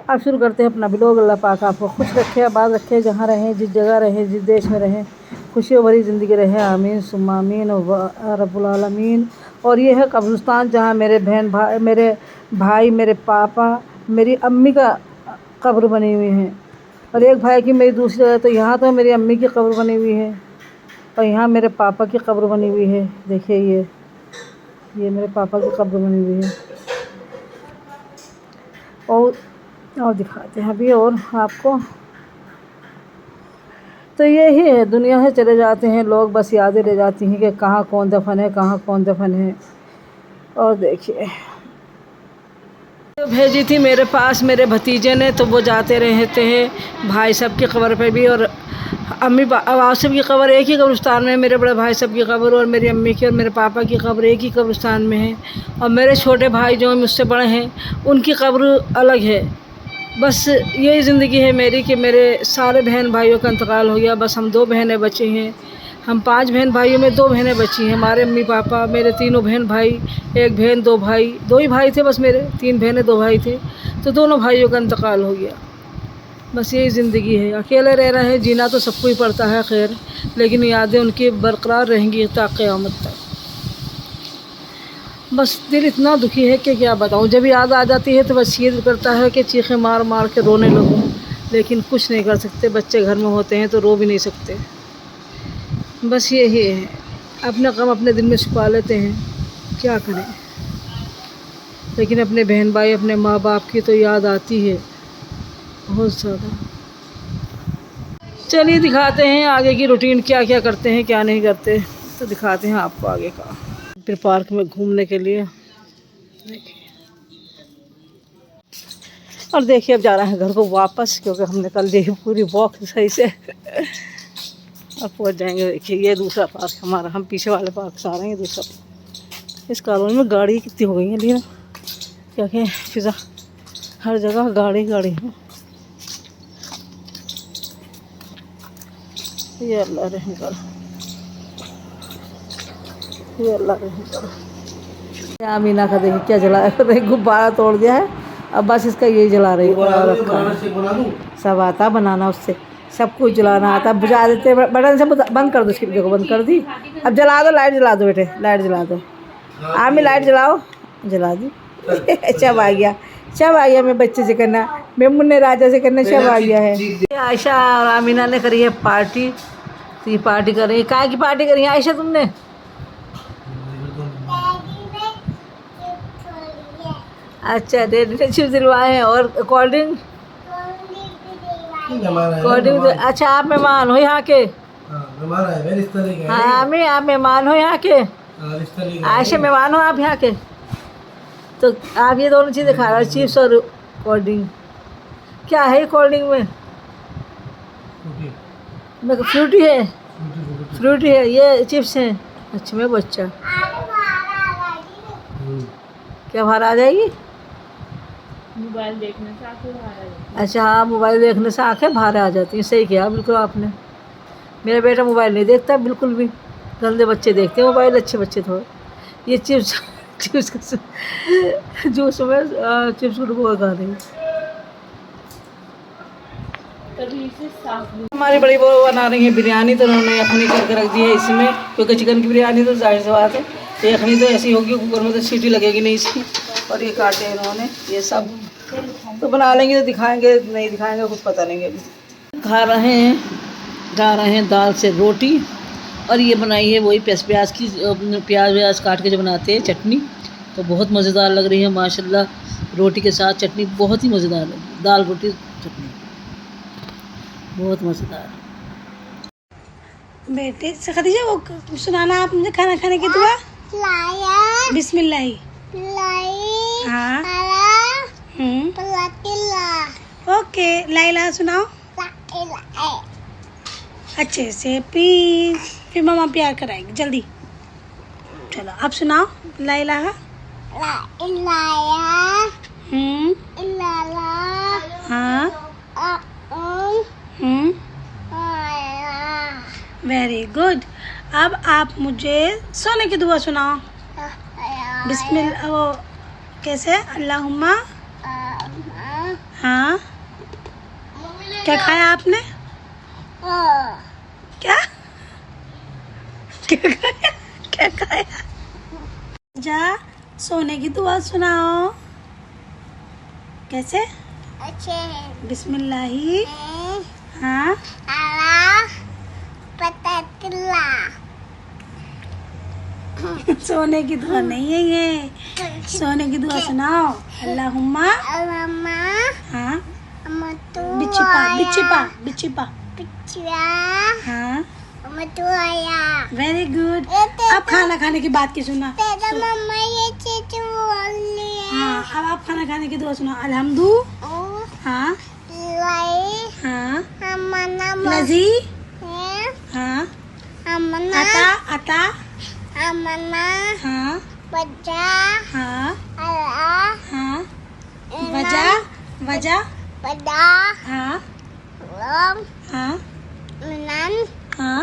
अब शुरू करते हैं अपना ब्लॉग। अल्लाह पाक आपको खुश रखे, आबाद रखे, जहाँ रहें, जिस जगह रहें, जिस देश में रहें, खुशियों भरी ज़िंदगी रहे। आमीन सुम्मा आमीन रब्बुल आलमीन। और ये है कब्रिस्तान जहाँ मेरे भाई, मेरे पापा, मेरी अम्मी का कब्र बनी हुई है। और एक भाई की मेरी दूसरी जगह, तो यहाँ तो मेरी अम्मी की कब्र बनी हुई है और यहाँ मेरे पापा की कब्र बनी हुई है। देखिए ये मेरे पापा की कब्र बनी हुई है। और दिखाते हैं अभी और आपको। तो यही है, दुनिया से चले जाते हैं लोग, बस यादें रह जाती हैं कि कहाँ कौन दफन है, कहाँ कौन दफन है। और देखिए तो भेजी थी मेरे पास मेरे भतीजे ने, तो वो जाते रहते हैं भाई साहब की कब्र पे भी, और अम्मी आसिफ की कब्र एक ही कब्रिस्तान में है। मेरे बड़े भाई साहब की कब्र और मेरी अम्मी की और मेरे पापा की कब्र एक ही कब्रिस्तान में है। और मेरे छोटे भाई जो मुझसे बड़े हैं उनकी कब्र अलग है। बस यही ज़िंदगी है मेरी कि मेरे सारे बहन भाइयों का इंतकाल हो गया। बस हम 2 बहनें बची हैं। हम 5 बहन भाइयों में 2 बहनें बची हैं। हमारे अम्मी पापा, मेरे तीनों बहन भाई, 1 बहन 2 भाई, 2 ही भाई थे बस मेरे, 3 बहनें 2 भाई थे, तो दोनों भाइयों का इंतकाल हो गया। बस यही ज़िंदगी है। अकेले रह रहे हैं, जीना तो सबको ही पड़ता है खैर, लेकिन यादें उनकी बरकरार रहेंगी ता क़यामत तक। बस दिल इतना दुखी है कि क्या बताऊँ। जब याद आ जाती है तो बस ये दिल करता है कि चीखें मार मार के रोने लगूँ, लेकिन कुछ नहीं कर सकते। बच्चे घर में होते हैं तो रो भी नहीं सकते। बस यही है, अपना गम अपने दिल में छुपा लेते हैं, क्या करें। लेकिन अपने बहन भाई, अपने माँ बाप की तो याद आती है बहुत ज़्यादा। चलिए दिखाते हैं आगे की रूटीन, क्या क्या करते हैं क्या नहीं करते, तो दिखाते हैं आपको आगे का। फिर पार्क में घूमने के लिए देखिए। और देखिए अब जा रहे हैं घर को वापस, क्योंकि हमने कर ली पूरी वॉक सही से। अब पहुंच जाएंगे। देखिए ये दूसरा पार्क हमारा, हम पीछे वाले पार्क से आ रहे हैं। दूसरा इस कॉलोनी में गाड़ी कितनी हो गई है, लेकिन क्या कहें, फिजा हर जगह गाड़ी गाड़ी है। ये अल्लाह रहम कर, ये अल्लाह रहम कर। आमीना का देखिए क्या जलाया, देखिए गुब्बारा तोड़ दिया है। अब बस इसका यही जला रही है। सब आता बनाना, उससे सब कुछ जलाना आता, बुझा देते। बटन से बंद कर दो, इसकी देखो बंद कर दी। अब जला दो, लाइट जला दो बेटे, लाइट जला दो। आमी लाइट जलाओ, जला दी। सब आ गया, सब आ गया। मैं बच्चे से करना, मैं मुन्ने राजा से करना, सब आ गया है। आयशा और आमीना ने करी है पार्टी, तो ये पार्टी कर रही है। काय की पार्टी करी है आयशा तुमने? अच्छा, डैडी ने चिप्स दिलवाए हैं। और कोल्ड ड्रिंक, कोल्ड ड्रिंक। अच्छा आप मेहमान हो यहाँ के? हाँ आमी, आप मेहमान हो यहाँ के? आयशा मेहमान हो आप यहाँ के? तो आप ये दोनों चीज़ें खा रहे हो, चिप्स और कोल्ड ड्रिंक। क्या है कोल्ड ड्रिंक में? फ्रूटी है, फ्रूटी है। ये चिप्स हैं। अच्छा मैं बच्चा, क्या बाहर आ जाएगी? मोबाइल देखने से आँखें बाहर आ जाती हैं। अच्छा हाँ, मोबाइल देखने से आँखें बाहर आ जाती हैं। सही किया बिल्कुल आपने। मेरा बेटा मोबाइल नहीं देखता बिल्कुल भी, गंदे बच्चे देखते हैं मोबाइल, अच्छे बच्चे थोड़े। ये चिप्स चिप्स जूस में चिप्स को खा रही। हमारी बड़ी बहू बना रही है बिरयानी, तो उन्होंने यखनी करके रख दी है इसमें, क्योंकि चिकन की बिरयानी तो जाहिर सी बात है, तो यखनी तो ऐसी होगी, कुकर में तो सीटी लगेगी नहीं इसकी। और ये काटे इन्होंने ये सब, तो बना लेंगे तो दिखाएंगे, नहीं दिखाएंगे कुछ पता नहीं। अभी खा रहे हैं दाल से रोटी, और ये बनाई है वही प्याज की, प्याज काट के जो बनाते हैं चटनी, तो बहुत मज़ेदार लग रही है माशाल्लाह। रोटी के साथ चटनी बहुत ही मज़ेदार लगी, दाल रोटी चटनी बहुत मज़ेदार। बेटे से खदीजा वो सुनाना आप मुझे खाना खाने की दुआ। बिस्मिल्लाह। हाँ ओके, लाइला सुनाओ अच्छे से प्लीज, फिर मम्मा प्यार कराएगी जल्दी। चलो आप सुनाओ। लाइला हाँ वेरी गुड। अब आप मुझे सोने की दुआ सुनाओ। बिस्मिल्लाह। वो कैसे? अल्लाहुम्मा हाँ, क्या खाया आपने? क्या क्या खाया? क्या खाया? जा सोने की दुआ सुनाओ। कैसे? अच्छे बिस्मिल्लाही। हाँ, अल्लाह पतला सोने की दुआ नहीं है ये। सोने की दुआ सुनाओ। अल्लाहुम्मा। अल्लामा हाँ, मतु बिचिपा। पिछवा हाँ, मतुआया वेरी गुड। अब खाना खाने की बात की सुना। तेरा मम्मा ये चीज बोली है हाँ, अब आप खाना खाने की दुआ सुना। अल्हम्दु। हाँ, लाई हाँ, हमना लजी। है हाँ, हमना अता। हमना हाँ, बच्चा हाँ, अल्लाह हाँ, वजा। बड़ा हाँ, लम हाँ, मिनन हाँ।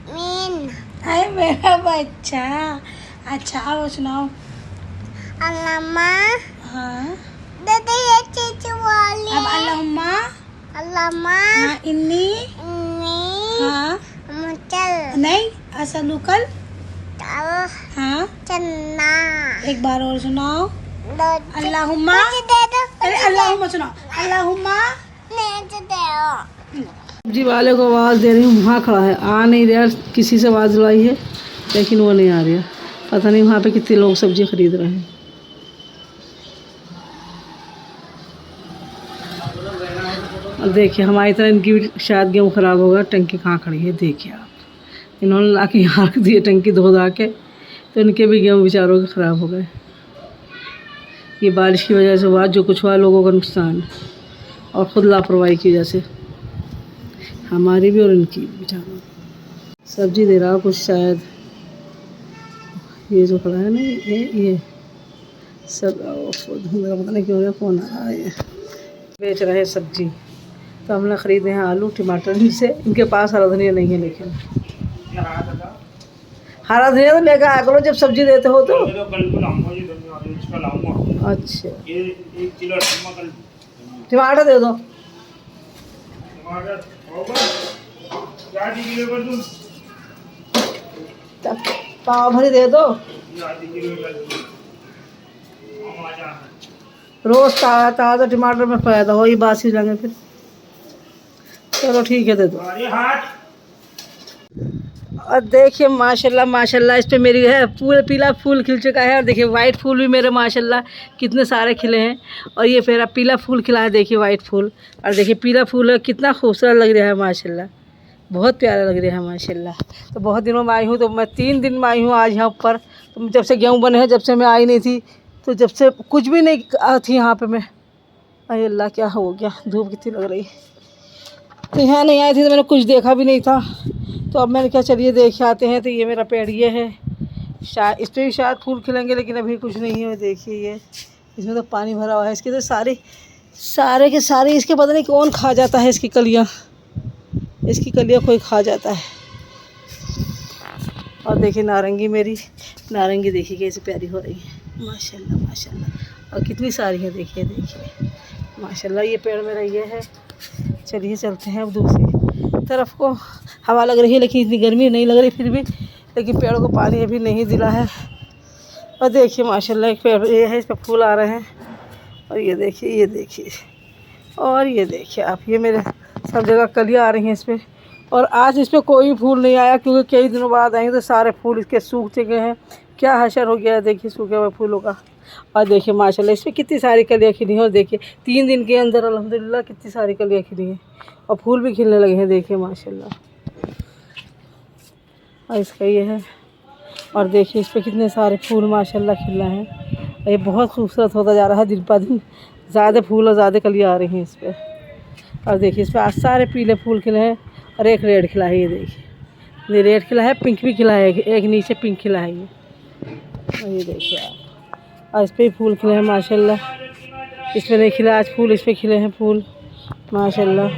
मीन अरे मेरा बच्चा। अच्छा वो सुनाओ। अल्लामा हाँ, दादा ये चीज बोली अब अल्लाहुम्मा। अल्लामा हाँ, इन्नी। नी हाँ, मुचल नहीं, असलुकल। तल हाँ, चन्ना एक बार और सुनाओ। अल्लाहुम्मा। मुझे दे दो अरे अल्लाहुम्मा सुनाओ। अल्लाहुम्मा। मुझे दे दो सब्जी वाले को आवाज़ दे रही हूँ, वहाँ खड़ा है, आ नहीं रहा। किसी से आवाज़ दिलवाई है लेकिन वो नहीं आ रहा। पता नहीं वहाँ पे कितने लोग सब्जी खरीद रहे हैं। और देखिए हमारी तरह इनकी भी शायद गेहूँ ख़राब होगा। टंकी कहाँ खड़ी है देखिए आप। इन्होंने ला के यहाँ रख दिए टंकी धो धा के, तो इनके भी गेहूँ बेचारों के ख़राब हो गए। ये बारिश की वजह से हुआ, जो कुछ हुआ लोगों का नुकसान, और ख़ुद लापरवाही की वजह से हमारी भी और इनकी भी। बेचारों सब्जी दे रहा कुछ शायद, ये जो खड़ा है ना ये सब धुंधला, पता नहीं क्यों हो रहा, कौन आ रहा है। ये बेच रहे हैं सब्जी, तो हमने ख़रीदे हैं आलू टमाटर। इनसे इनके पास हरा धनिया नहीं है, लेकिन हरा धनिया तो लेकर आया करो जब सब्जी देते हो तो। अच्छा, 1 किलो टमाटर दे दो। पाव भरी दे दो। रोज ताज़ा टमाटर में फ़ायदा हो, ये बासी जाएंगे फिर। चलो ठीक है, दे दो। और देखिए माशाल्लाह माशाल्लाह, इस पे मेरी है पूरे पीला फूल खिल चुका है। और देखिए वाइट फूल भी मेरे माशाल्लाह कितने सारे खिले हैं। और ये मेरा पीला फूल खिला है, देखिए वाइट फूल। और देखिए पीला फूल है, कितना खूबसूरत लग रहा है माशाल्लाह, बहुत प्यारा लग रहा है माशाल्लाह। तो बहुत दिनों में आई हूँ, तो मैं 3 दिन में आई हूँ आज यहाँ पर। तो जब से गेहूँ बने हैं, जब से मैं आई नहीं थी, तो जब से कुछ भी नहीं थी यहाँ पे मैं। अरे अल्लाह क्या हो गया, धूप कितनी लग रही। तो यहाँ नहीं आई थी तो मैंने कुछ देखा भी नहीं था। तो अब मैंने कहा चलिए देख आते हैं। तो ये मेरा पेड़ ये है, शायद इस पर भी शायद फूल खिलेंगे, लेकिन अभी कुछ नहीं है। देखिए ये, इसमें तो पानी भरा हुआ है। इसके तो सारे के सारे इसके पता नहीं कौन खा जाता है। इसकी कलियाँ कोई खा जाता है। और देखिए नारंगी, मेरी नारंगी देखिए कैसे प्यारी हो रही है माशाल्लाह माशाल्लाह। और कितनी सारी है देखिए माशाल्लाह। ये पेड़ मेरा ये है। चलिए चलते हैं अब दूसरी तरफ को। हवा लग रही है लेकिन इतनी गर्मी नहीं लग रही फिर भी, लेकिन पेड़ को पानी अभी नहीं दिला है। और देखिए माशाल्लाह एक पेड़ ये है, इस पर फूल आ रहे हैं। और ये देखिए और ये देखिए आप, ये मेरे सब जगह कलियाँ आ रही हैं इस पर। और आज इस पर कोई फूल नहीं आया, क्योंकि कई दिनों बाद आएंगे तो सारे फूल इसके सूख चुके हैं। क्या हशर हो गया है देखिए सूखे हुए फूलों का। और देखिए माशाल्लाह इस पर कितनी सारी कलियाँ खिली हैं। और देखिए 3 दिन के अंदर अल्हम्दुलिल्लाह कितनी सारी कलियाँ खिली हैं, और फूल भी खिलने लगे हैं देखिए माशाल्लाह। और इसका ये है। और देखिए इस पर कितने सारे फूल माशाल्लाह खिल रहे हैं। और ये बहुत खूबसूरत होता जा रहा है दिन पर दिन, ज़्यादा फूल और ज़्यादा कलियाँ आ रही हैं इस पर। और देखिए इस पर आज सारे पीले फूल खिले हैं, और एक रेड खिला है। ये देखिए ये रेड खिला है, पिंक भी खिला है, एक नीचे पिंक खिला है ये। और ये देखिए आप, और इस पर भी फूल खिले हैं माशाल्लाह। इस पर नहीं खिला आज फूल, इस पर खिले हैं फूल माशाल्लाह।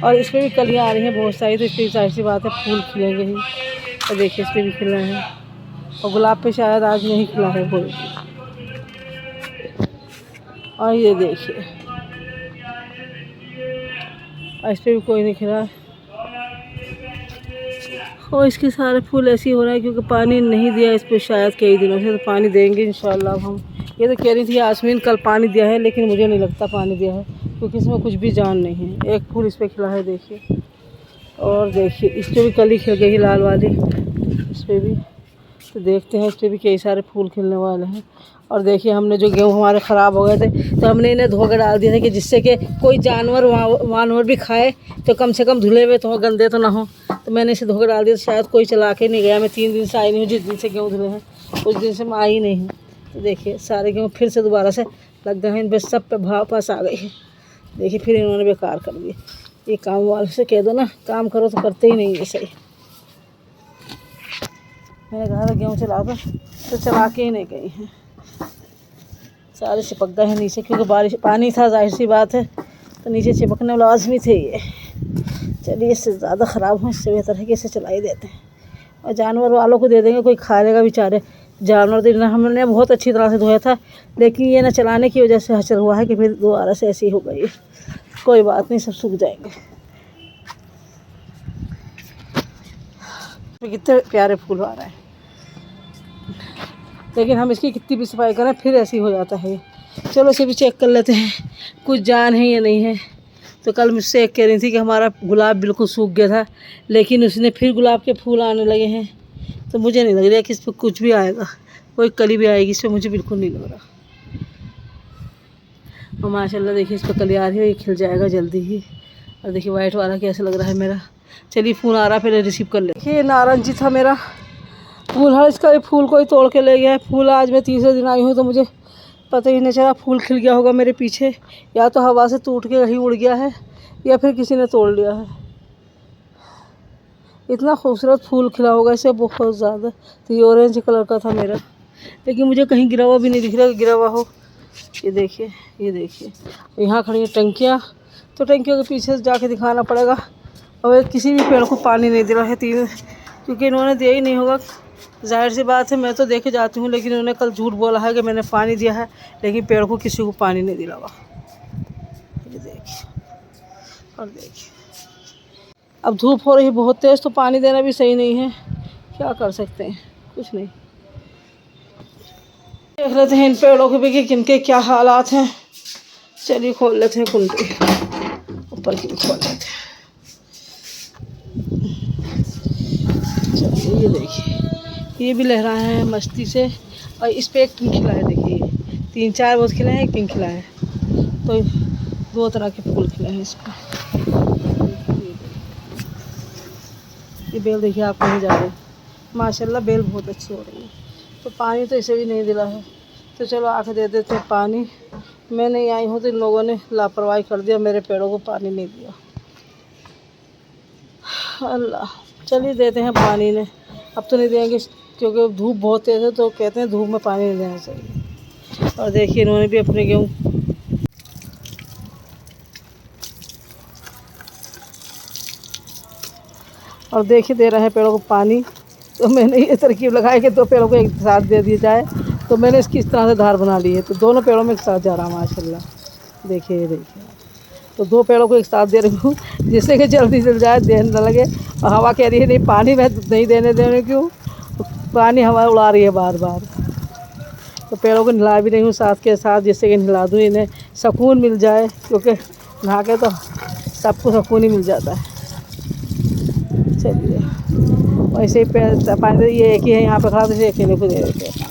और इस पर भी कलियाँ आ रही हैं बहुत सारी, तो इस पर जाहिर सी बात है फूल खिलेंगे ही। और देखिए इस पर भी खिले हैं। और गुलाब पे शायद आज नहीं खिला है फूल। और ये देखिए और इस पर भी कोई नहीं खिला। और इसके सारे फूल ऐसे ही हो रहे हैं क्योंकि पानी नहीं दिया इस पर शायद कई दिनों से। तो पानी देंगे इंशाल्लाह हम। ये तो कह रही थी यास्मीन कल पानी दिया है, लेकिन मुझे नहीं लगता पानी दिया है क्योंकि इसमें कुछ भी जान नहीं है। एक फूल इस पर खिला है देखिए, और देखिए इस पर भी कली खिल गई लाल वाली, इस पर भी। तो देखते हैं, इस पर भी कई सारे फूल खिलने वाले हैं। और देखिए हमने जो गेहूँ हमारे ख़राब हो गए थे तो हमने इन्हें धो कर डाल दिए थे कि जिससे कि कोई जानवर वानवर भी खाए तो कम से कम धुले हुए तो गंदे तो ना हो। तो मैंने इसे धो कर डाल दिया, तो शायद कोई चला के नहीं गया। मैं 3 दिन से आई नहीं हूँ, जिस दिन से गेहूँ धुले हैं उस दिन से मैं आई नहीं हूँ। तो देखिए सारे गेहूँ फिर से दोबारा से लग गए हैं, इन पर सब पे भाव पास आ गई है। देखिए फिर इन्होंने बेकार कर दिया। ये काम वाले से कह दो ना काम करो तो करते ही नहीं है सही। मैंने कहा था गेहूँ चला दो तो चला के ही नहीं गई हैं, सारे चिपक गए हैं नीचे क्योंकि बारिश पानी था, जाहिर सी बात है तो नीचे चिपकने लाजमी थे ये। चलिए इससे ज़्यादा ख़राब हो, इससे बेहतर है कि इसे चला ही देते हैं और जानवर वालों को दे देंगे, कोई खा लेगा बेचारे। जानवर तो हमने बहुत अच्छी तरह से धोया था, लेकिन ये ना चलाने की वजह से हचर हुआ है कि फिर दोबारा से ऐसी हो गई। कोई बात नहीं, सब सूख जाएंगे। कितने प्यारे फूल आ रहे हैं, लेकिन हम इसकी कितनी भी सफाई करें फिर ऐसी हो जाता है। चलो इसे भी चेक कर लेते हैं कुछ जान है या नहीं है। तो कल मुझसे एक कह रही थी कि हमारा गुलाब बिल्कुल सूख गया था, लेकिन उसने फिर गुलाब के फूल आने लगे हैं। तो मुझे नहीं लग रहा कि इस पर कुछ भी आएगा, कोई कली भी आएगी इस पर, मुझे बिल्कुल नहीं लग रहा। और माशाल्लाह देखिए इस पर कली आ रही है, ये खिल जाएगा जल्दी ही। और देखिए वाइट वाला कैसा लग रहा है मेरा। चलिए फ़ोन आ रहा है, पहले रिसीव कर ले। देखिए नारंगी था मेरा फूल, हर इसका फूल कोई तोड़ के ले गया है। फूल आज मैं तीसरे दिन आई हूँ तो मुझे पता ही नहीं चला फूल खिल गया होगा मेरे पीछे, या तो हवा से टूट के कहीं उड़ गया है या फिर किसी ने तोड़ लिया है। इतना खूबसूरत फूल खिला होगा इसे, बहुत ज़्यादा। तो ये ऑरेंज कलर का था मेरा, लेकिन मुझे कहीं गिरा हुआ भी नहीं दिख रहा कि गिरा हुआ हो। ये देखिए, ये देखिए यहाँ खड़ी है टंकियाँ, तो टंकियों के पीछे से जाके दिखाना पड़ेगा। और किसी भी पेड़ को पानी नहीं दे रहा है क्योंकि इन्होंने दिया ही नहीं होगा। जाहिर सी बात है, मैं तो देखे जाती हूँ, लेकिन उन्होंने कल झूठ बोला है कि मैंने पानी दिया है, लेकिन पेड़ को किसी को पानी नहीं दिलावा। ये देखिए, और देखिए अब धूप हो रही है बहुत तेज़, तो पानी देना भी सही नहीं है। क्या कर सकते हैं, कुछ नहीं। देख लेते हैं इन पेड़ों के भी कि किनके क्या हालात हैं। चलिए खोल लेते हैं कुंडी, ऊपर की भी खोल लेते हैं। चलिए ये देखिए, ये भी लहरा है मस्ती से। और इस पे एक पिंक खिला है, देखिए 3-4 बहुत खिला है, एक पिंक खिला है। तो 2 तरह के फूल खिले हैं इस पर। ये बेल देखिए आप कहीं जा रहे हैं, माशाल्लाह बेल बहुत अच्छी हो रही है। तो पानी तो इसे भी नहीं दिला है, तो चलो आके दे देते हैं पानी। मैं नहीं आई हूँ तो इन लोगों ने लापरवाही कर दिया, मेरे पेड़ों को पानी नहीं दिया। अल्लाह, चलिए देते हैं पानी ने। अब तो नहीं देंगे क्योंकि धूप बहुत तेज़ है, तो कहते हैं धूप में पानी नहीं देना चाहिए। और देखिए इन्होंने भी अपने गेहूँ और देखिए दे रहे हैं पेड़ों को पानी। तो मैंने ये तरकीब लगाई कि 2 पेड़ों को एक साथ दे दिया जाए, तो मैंने इसकी इस तरह से धार बना ली है। तो दोनों पेड़ों में एक साथ जा रहा है माशाल्लाह। देखिए देखिए, तो 2 पेड़ों को एक साथ दे रही हूँ जिससे कि जल्दी जल जाए, देर न लगे। और हवा कह रही है नहीं पानी मैं नहीं देने क्यों, पानी हवा उड़ा रही है बार बार। तो पेड़ों को नहला भी रही हूँ साथ के साथ, जिससे कि नहला दूँ, इन्हें सुकून मिल जाए, क्योंकि नहा के तो सबको सुकून ही मिल जाता है। चलिए वैसे ही पानी ये एक ही है यहाँ पे खड़ा, तो इसे अकेले को दे देते हैं।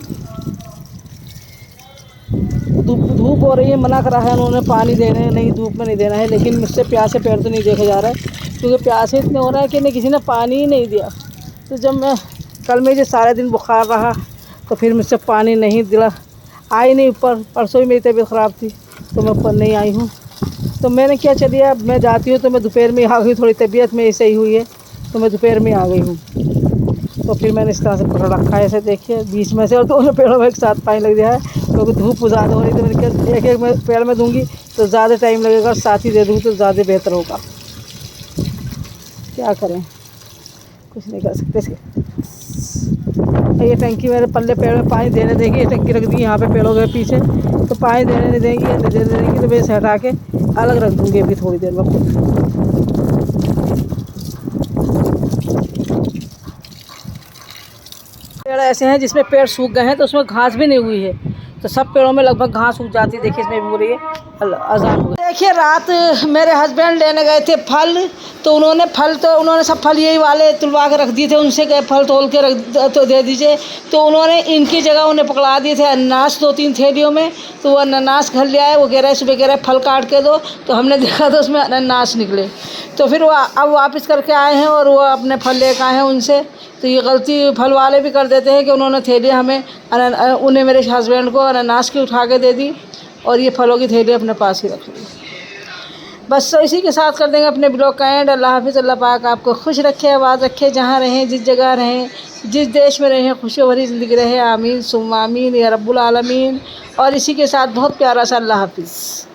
धूप हो रही है, मना करा है उन्होंने पानी देने, नहीं धूप में नहीं देना है। लेकिन मुझसे प्यासे पेड़ तो नहीं देखे जा रहा है, क्योंकि प्यासे इतने हो रहे हैं कि नहीं किसी ने पानी ही नहीं दिया। तो जब मैं कल मुझे सारे दिन बुखार रहा, तो फिर मुझसे पानी नहीं दिला, आई नहीं ऊपर। परसों ही मेरी तबीयत ख़राब थी तो मैं ऊपर नहीं आई हूँ। तो मैंने क्या, चलिए अब मैं जाती हूँ। तो मैं दोपहर में आ गई, थोड़ी तबीयत में सही हुई है तो मैं दोपहर में आ गई हूँ। तो फिर मैंने इस तरह से पकड़ रखा है, ऐसे देखिए बीच में से, और दोनों पेड़ों में एक साथ पानी लग गया है क्योंकि धूप ज़्यादा हो रही। तो मैंने कहा एक पेड़ में दूंगी तो ज़्यादा टाइम लगेगा, और साथ ही दे दूँगी तो ज़्यादा बेहतर होगा। क्या करें, कुछ नहीं कर सकते। ये टंकी मेरे पल्ले पेड़ में पानी देने देगी, ये टंकी रख दी यहाँ पे पेड़ों के पीछे, तो पानी देने नहीं देंगी, नहीं देने देंगी तो मैं इसे हटा के अलग रख दूँगी अभी थोड़ी देर में खुद। पेड़ ऐसे हैं जिसमें पेड़ सूख गए हैं तो उसमें घास भी नहीं हुई है, तो सब पेड़ों में लगभग घास उग जाती है। देखिए इसमें भी हो रही है अजान हो गई। देखिए रात मेरे हस्बैंड लेने गए थे फल, तो उन्होंने सब फल यही वाले तुलवा के रख दिए थे। उनसे गए फल तोल के रख तो दे दीजिए, तो उन्होंने इनकी जगह उन्हें पकड़ा दिए थे अनानास 2-3 थैलियों में। तो वो अनानास घर ले आए, वो कह रहे सुबह कह रहे फल काट के दो, तो हमने देखा तो उसमें अनानास निकले। तो फिर वो अब वापस करके आए हैं और वो अपने फल लेकर आए हैं उनसे। तो ये गलती फल वाले भी कर देते हैं कि उन्होंने थैली हमें उन्हें मेरे हस्बैंड को अनानास की उठा के दे दी और ये फलों की थैली अपने पास ही रख ली। बस इसी के साथ कर देंगे अपने ब्लॉग का एंड। अल्लाह हाफिज़। अल्लाह पाक आपको खुश रखे, आबाद रखे, जहाँ रहें, जिस जगह रहें, जिस देश में रहें, खुशियों भरी ज़िंदगी रहे। आमीन सुम्मा आमीन या रब्बुल आलमीन। और इसी के साथ बहुत प्यारा सा अल्लाह हाफिज़।